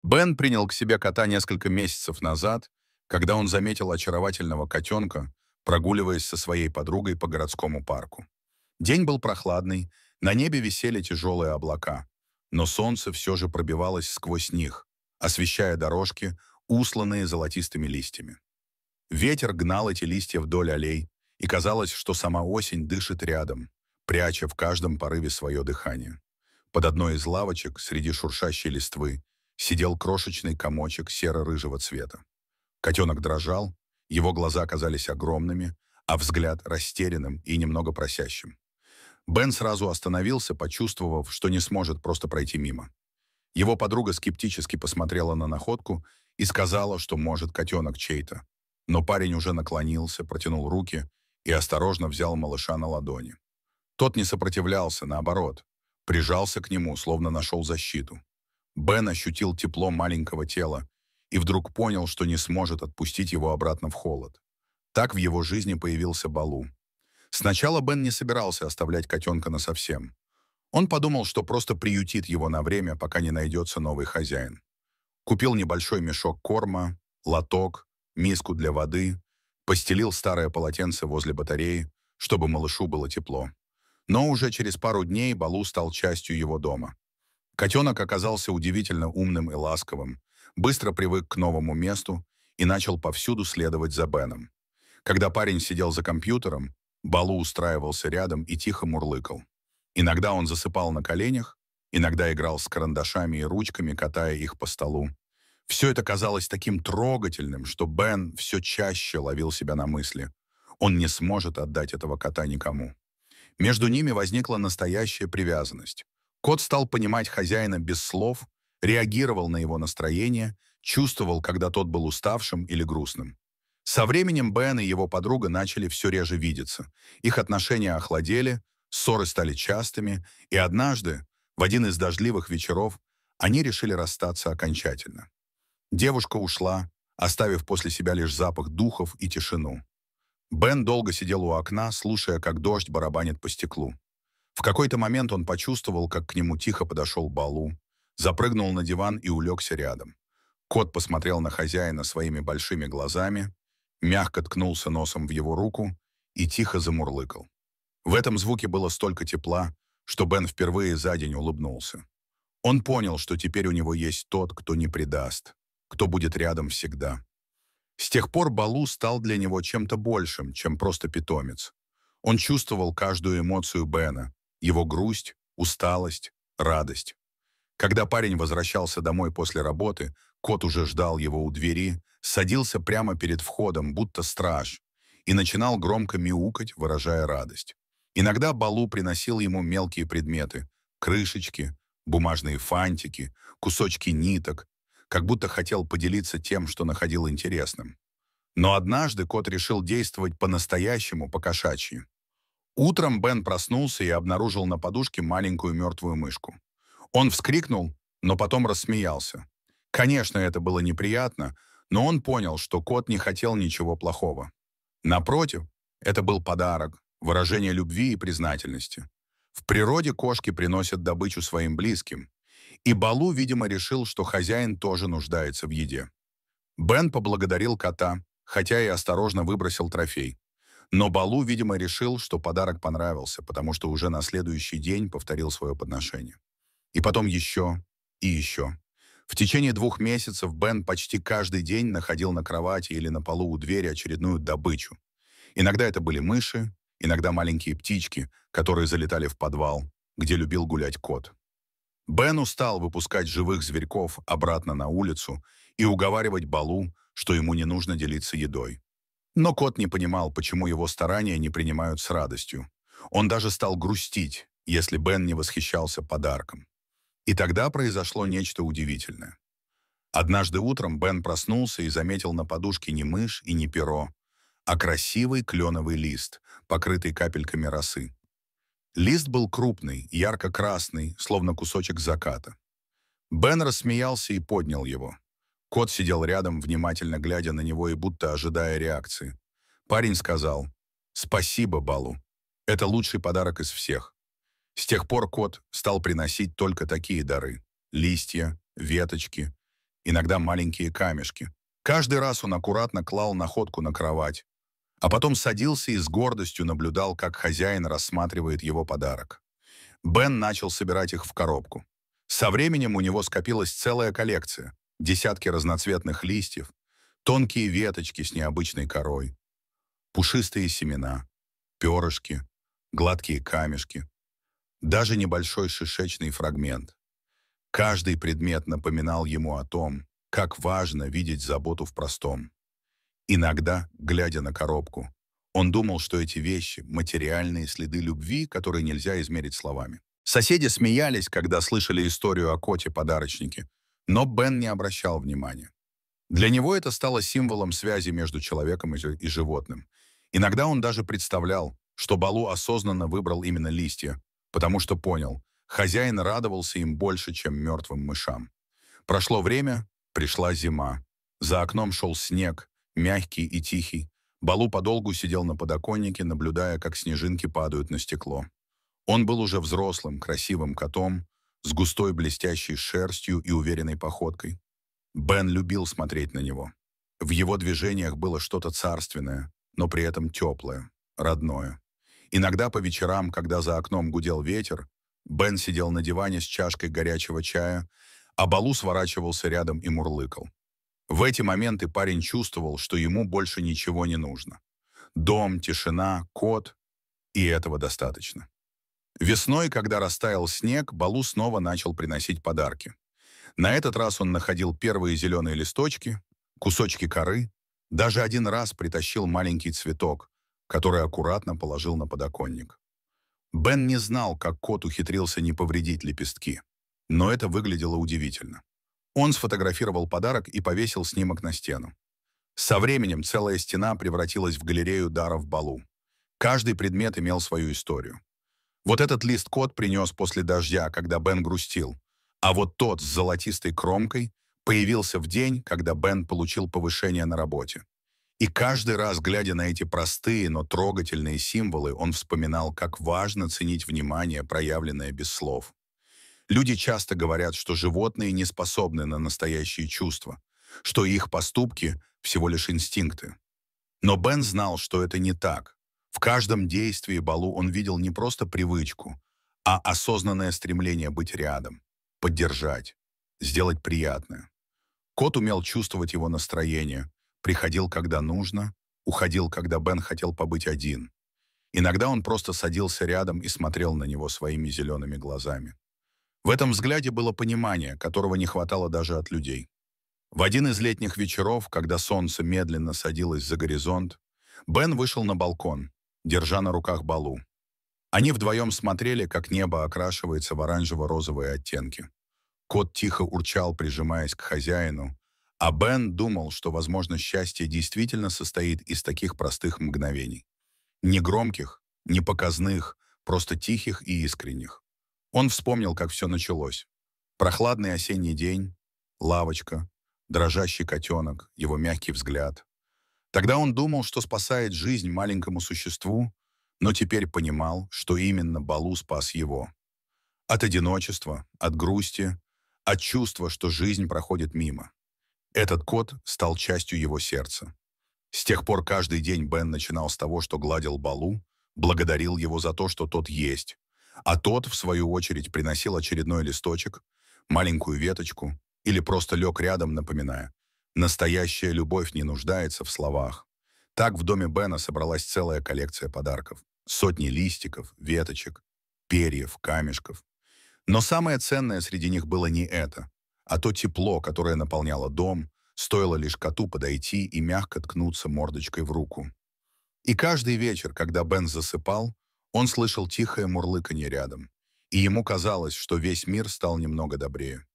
Бен принял к себе кота несколько месяцев назад, когда он заметил очаровательного котенка, прогуливаясь со своей подругой по городскому парку. День был прохладный, на небе висели тяжелые облака, но солнце все же пробивалось сквозь них, освещая дорожки, усланные золотистыми листьями. Ветер гнал эти листья вдоль аллей, и казалось, что сама осень дышит рядом, пряча в каждом порыве свое дыхание. Под одной из лавочек, среди шуршащей листвы, сидел крошечный комочек серо-рыжего цвета. Котенок дрожал, его глаза казались огромными, а взгляд растерянным и немного просящим. Бен сразу остановился, почувствовав, что не сможет просто пройти мимо. Его подруга скептически посмотрела на находку и сказала, что, может, котенок чей-то. Но парень уже наклонился, протянул руки и осторожно взял малыша на ладони. Тот не сопротивлялся, наоборот, прижался к нему, словно нашел защиту. Бен ощутил тепло маленького тела и вдруг понял, что не сможет отпустить его обратно в холод. Так в его жизни появился Балу. Сначала Бен не собирался оставлять котенка насовсем. Он подумал, что просто приютит его на время, пока не найдется новый хозяин. Купил небольшой мешок корма, лоток, миску для воды, постелил старое полотенце возле батареи, чтобы малышу было тепло. Но уже через пару дней Балу стал частью его дома. Котенок оказался удивительно умным и ласковым, быстро привык к новому месту и начал повсюду следовать за Беном. Когда парень сидел за компьютером, Балу устраивался рядом и тихо мурлыкал. Иногда он засыпал на коленях, иногда играл с карандашами и ручками, катая их по столу. Все это казалось таким трогательным, что Бен все чаще ловил себя на мысли. Он не сможет отдать этого кота никому. Между ними возникла настоящая привязанность. Кот стал понимать хозяина без слов, реагировал на его настроение, чувствовал, когда тот был уставшим или грустным. Со временем Бен и его подруга начали все реже видеться. Их отношения охладели, ссоры стали частыми, и однажды, в один из дождливых вечеров, они решили расстаться окончательно. Девушка ушла, оставив после себя лишь запах духов и тишину. Бен долго сидел у окна, слушая, как дождь барабанит по стеклу. В какой-то момент он почувствовал, как к нему тихо подошел Балу, запрыгнул на диван и улегся рядом. Кот посмотрел на хозяина своими большими глазами, мягко ткнулся носом в его руку и тихо замурлыкал. В этом звуке было столько тепла, что Бен впервые за день улыбнулся. Он понял, что теперь у него есть тот, кто не предаст, кто будет рядом всегда. С тех пор Балу стал для него чем-то большим, чем просто питомец. Он чувствовал каждую эмоцию Бена, его грусть, усталость, радость. Когда парень возвращался домой после работы, кот уже ждал его у двери, садился прямо перед входом, будто страж, и начинал громко мяукать, выражая радость. Иногда Балу приносил ему мелкие предметы, крышечки, бумажные фантики, кусочки ниток, как будто хотел поделиться тем, что находил интересным. Но однажды кот решил действовать по-настоящему, по-кошачьи. Утром Бен проснулся и обнаружил на подушке маленькую мертвую мышку. Он вскрикнул, но потом рассмеялся. Конечно, это было неприятно, но он понял, что кот не хотел ничего плохого. Напротив, это был подарок, выражение любви и признательности. В природе кошки приносят добычу своим близким, и Балу, видимо, решил, что хозяин тоже нуждается в еде. Бен поблагодарил кота, хотя и осторожно выбросил трофей. Но Балу, видимо, решил, что подарок понравился, потому что уже на следующий день повторил свое подношение. И потом еще и еще. В течение 2 месяцев Бен почти каждый день находил на кровати или на полу у двери очередную добычу. Иногда это были мыши, иногда маленькие птички, которые залетали в подвал, где любил гулять кот. Бен устал выпускать живых зверьков обратно на улицу и уговаривать Балу, что ему не нужно делиться едой. Но кот не понимал, почему его старания не принимают с радостью. Он даже стал грустить, если Бен не восхищался подарком. И тогда произошло нечто удивительное. Однажды утром Бен проснулся и заметил на подушке не мышь и не перо, а красивый кленовый лист, покрытый капельками росы. Лист был крупный, ярко-красный, словно кусочек заката. Бен рассмеялся и поднял его. Кот сидел рядом, внимательно глядя на него и будто ожидая реакции. Парень сказал: «Спасибо, Балу. Это лучший подарок из всех». С тех пор кот стал приносить только такие дары: листья, веточки иногда маленькие камешки. Каждый раз он аккуратно клал находку на кровать, а потом садился и с гордостью наблюдал, как хозяин рассматривает его подарок. Бен начал собирать их в коробку. Со временем у него скопилась целая коллекция. Десятки разноцветных листьев, тонкие веточки с необычной корой, пушистые семена, перышки, гладкие камешки, даже небольшой шишечный фрагмент. Каждый предмет напоминал ему о том, как важно видеть заботу в простом. Иногда, глядя на коробку, он думал, что эти вещи — материальные следы любви, которые нельзя измерить словами. Соседи смеялись, когда слышали историю о коте-подарочнике, но Бен не обращал внимания. Для него это стало символом связи между человеком и животным. Иногда он даже представлял, что Балу осознанно выбрал именно листья, потому что понял, хозяин радовался им больше, чем мертвым мышам. Прошло время, пришла зима. За окном шел снег, мягкий и тихий. Балу подолгу сидел на подоконнике, наблюдая, как снежинки падают на стекло. Он был уже взрослым, красивым котом, с густой блестящей шерстью и уверенной походкой. Бен любил смотреть на него. В его движениях было что-то царственное, но при этом теплое, родное. Иногда по вечерам, когда за окном гудел ветер, Бен сидел на диване с чашкой горячего чая, а Балу сворачивался рядом и мурлыкал. В эти моменты парень чувствовал, что ему больше ничего не нужно. Дом, тишина, кот, и этого достаточно. Весной, когда растаял снег, Балу снова начал приносить подарки. На этот раз он находил первые зеленые листочки, кусочки коры, даже один раз притащил маленький цветок, который аккуратно положил на подоконник. Бен не знал, как кот ухитрился не повредить лепестки, но это выглядело удивительно. Он сфотографировал подарок и повесил снимок на стену. Со временем целая стена превратилась в галерею даров Балу. Каждый предмет имел свою историю. Вот этот лист кот принес после дождя, когда Бен грустил, а вот тот с золотистой кромкой появился в день, когда Бен получил повышение на работе. И каждый раз, глядя на эти простые, но трогательные символы, он вспоминал, как важно ценить внимание, проявленное без слов. Люди часто говорят, что животные не способны на настоящие чувства, что их поступки — всего лишь инстинкты. Но Бен знал, что это не так. В каждом действии Балу он видел не просто привычку, а осознанное стремление быть рядом, поддержать, сделать приятное. Кот умел чувствовать его настроение, приходил, когда нужно, уходил, когда Бен хотел побыть один. Иногда он просто садился рядом и смотрел на него своими зелеными глазами. В этом взгляде было понимание, которого не хватало даже от людей. В один из летних вечеров, когда солнце медленно садилось за горизонт, Бен вышел на балкон, держа на руках Балу. Они вдвоем смотрели, как небо окрашивается в оранжево-розовые оттенки. Кот тихо урчал, прижимаясь к хозяину, а Бен думал, что, возможно, счастье действительно состоит из таких простых мгновений. Не громких, не показных, просто тихих и искренних. Он вспомнил, как все началось. Прохладный осенний день, лавочка, дрожащий котенок, его мягкий взгляд. Тогда он думал, что спасает жизнь маленькому существу, но теперь понимал, что именно Балу спас его. От одиночества, от грусти, от чувства, что жизнь проходит мимо. Этот кот стал частью его сердца. С тех пор каждый день Бен начинал с того, что гладил Балу, благодарил его за то, что тот есть, а тот, в свою очередь, приносил очередной листочек, маленькую веточку или просто лег рядом, напоминая: настоящая любовь не нуждается в словах. Так в доме Бена собралась целая коллекция подарков. Сотни листиков, веточек, перьев, камешков. Но самое ценное среди них было не это, а то тепло, которое наполняло дом, стоило лишь коту подойти и мягко ткнуться мордочкой в руку. И каждый вечер, когда Бен засыпал, он слышал тихое мурлыканье рядом, и ему казалось, что весь мир стал немного добрее.